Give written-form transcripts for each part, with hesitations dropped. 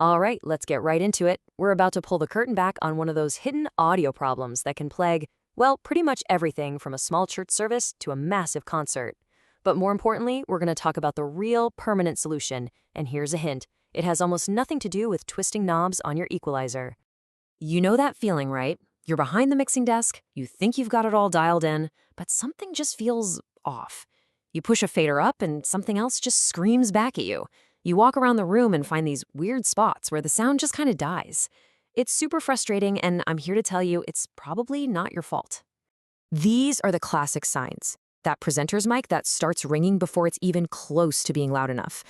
All right, let's get right into it. We're about to pull the curtain back on one of those hidden audio problems that can plague, well, pretty much everything from a small church service to a massive concert. But more importantly, we're going to talk about the real permanent solution, and here's a hint. It has almost nothing to do with twisting knobs on your equalizer. You know that feeling, right? You're behind the mixing desk, you think you've got it all dialed in, but something just feels off. You push a fader up and something else just screams back at you. You walk around the room and find these weird spots where the sound just kind of dies. It's super frustrating, and I'm here to tell you it's probably not your fault. These are the classic signs. That presenter's mic that starts ringing before it's even close to being loud enough.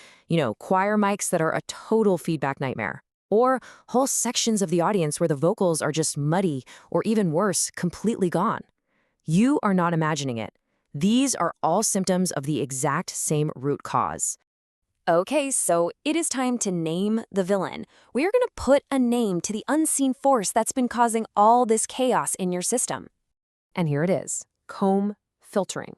Choir mics that are a total feedback nightmare. Or whole sections of the audience where the vocals are just muddy, or even worse, completely gone. You are not imagining it. These are all symptoms of the exact same root cause. Okay, so it is time to name the villain. We are going to put a name to the unseen force that's been causing all this chaos in your system. And here it is, comb filtering.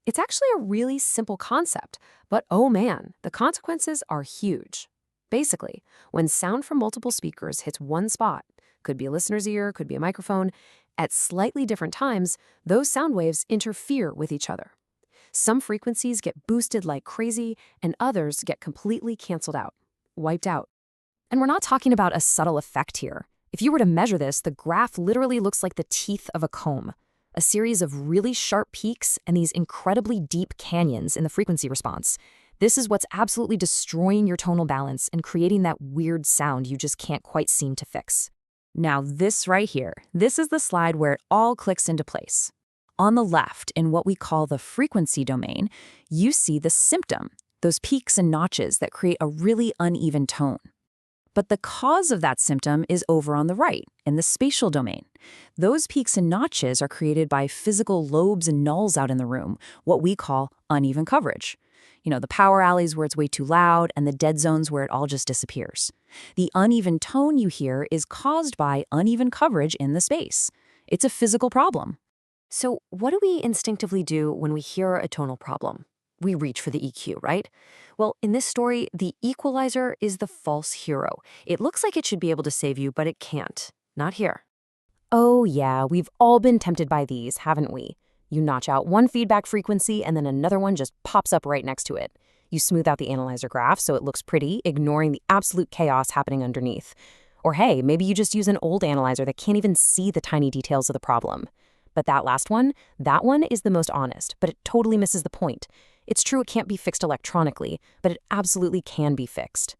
It's actually a really simple concept, but oh man, the consequences are huge. Basically, when sound from multiple speakers hits one spot, could be a listener's ear, could be a microphone, at slightly different times, those sound waves interfere with each other. Some frequencies get boosted like crazy, and others get completely canceled out, wiped out. And we're not talking about a subtle effect here. If you were to measure this, the graph literally looks like the teeth of a comb, a series of really sharp peaks and these incredibly deep canyons in the frequency response. This is what's absolutely destroying your tonal balance and creating that weird sound you just can't quite seem to fix. Now this right here, this is the slide where it all clicks into place. On the left, in what we call the frequency domain, you see the symptom, those peaks and notches that create a really uneven tone. But the cause of that symptom is over on the right, in the spatial domain. Those peaks and notches are created by physical lobes and nulls out in the room, what we call uneven coverage. The power alleys where it's way too loud and the dead zones where it all just disappears. The uneven tone you hear is caused by uneven coverage in the space. It's a physical problem. So what do we instinctively do when we hear a tonal problem? We reach for the EQ, right? Well, in this story, the equalizer is the false hero. It looks like it should be able to save you, but it can't. Not here. Oh yeah, we've all been tempted by these, haven't we? You notch out one feedback frequency and then another one just pops up right next to it. You smooth out the analyzer graph so it looks pretty, ignoring the absolute chaos happening underneath. Or hey, maybe you just use an old analyzer that can't even see the tiny details of the problem. But that last one, that one is the most honest, but it totally misses the point. It's true it can't be fixed electronically, but it absolutely can be fixed.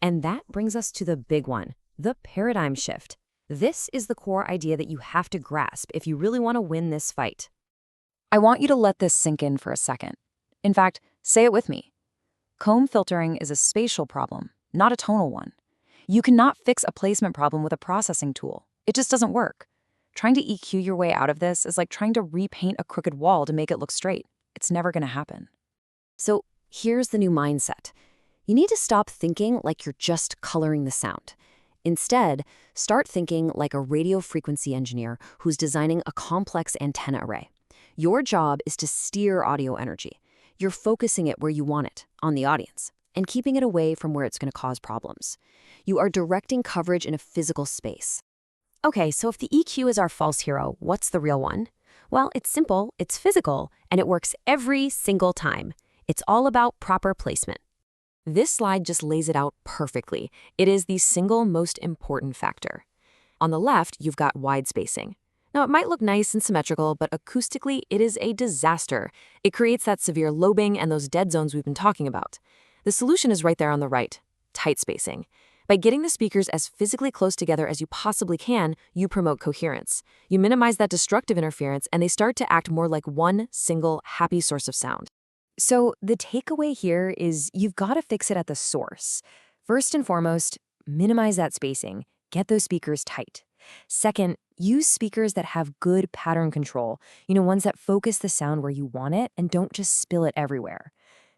And that brings us to the big one, the paradigm shift. This is the core idea that you have to grasp if you really want to win this fight. I want you to let this sink in for a second. In fact, say it with me. Comb filtering is a spatial problem, not a tonal one. You cannot fix a placement problem with a processing tool. It just doesn't work. Trying to EQ your way out of this is like trying to repaint a crooked wall to make it look straight. It's never going to happen. So here's the new mindset. You need to stop thinking like you're just coloring the sound. Instead, start thinking like a radio frequency engineer who's designing a complex antenna array. Your job is to steer audio energy. You're focusing it where you want it, on the audience, and keeping it away from where it's going to cause problems. You are directing coverage in a physical space. Okay, so if the EQ is our false hero, what's the real one? Well, it's simple, it's physical, and it works every single time. It's all about proper placement. This slide just lays it out perfectly. It is the single most important factor. On the left, you've got wide spacing. Now, it might look nice and symmetrical, but acoustically, it is a disaster. It creates that severe lobing and those dead zones we've been talking about. The solution is right there on the right, tight spacing. By getting the speakers as physically close together as you possibly can, you promote coherence. You minimize that destructive interference, and they start to act more like one single happy source of sound. So the takeaway here is you've got to fix it at the source. First and foremost, minimize that spacing. Get those speakers tight. Second, use speakers that have good pattern control, ones that focus the sound where you want it and don't just spill it everywhere.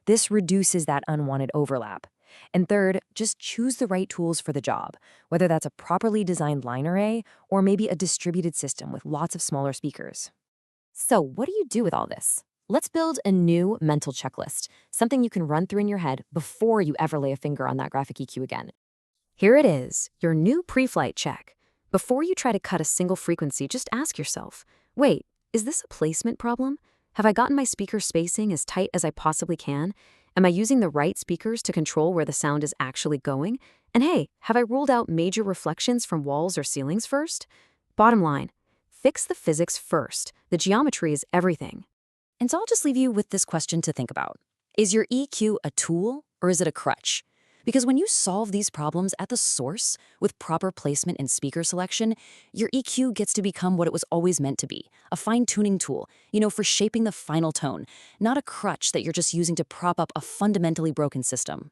This reduces that unwanted overlap. And third, just choose the right tools for the job, whether that's a properly designed line array or maybe a distributed system with lots of smaller speakers. So what do you do with all this? Let's build a new mental checklist, something you can run through in your head before you ever lay a finger on that graphic EQ again. Here it is, your new pre-flight check. Before you try to cut a single frequency, just ask yourself, wait, is this a placement problem? Have I gotten my speaker spacing as tight as I possibly can? Am I using the right speakers to control where the sound is actually going? And hey, have I ruled out major reflections from walls or ceilings first? Bottom line, fix the physics first. The geometry is everything. And so I'll just leave you with this question to think about. Is your EQ a tool or is it a crutch? Because when you solve these problems at the source with proper placement and speaker selection, your EQ gets to become what it was always meant to be, a fine-tuning tool, for shaping the final tone, not a crutch that you're just using to prop up a fundamentally broken system.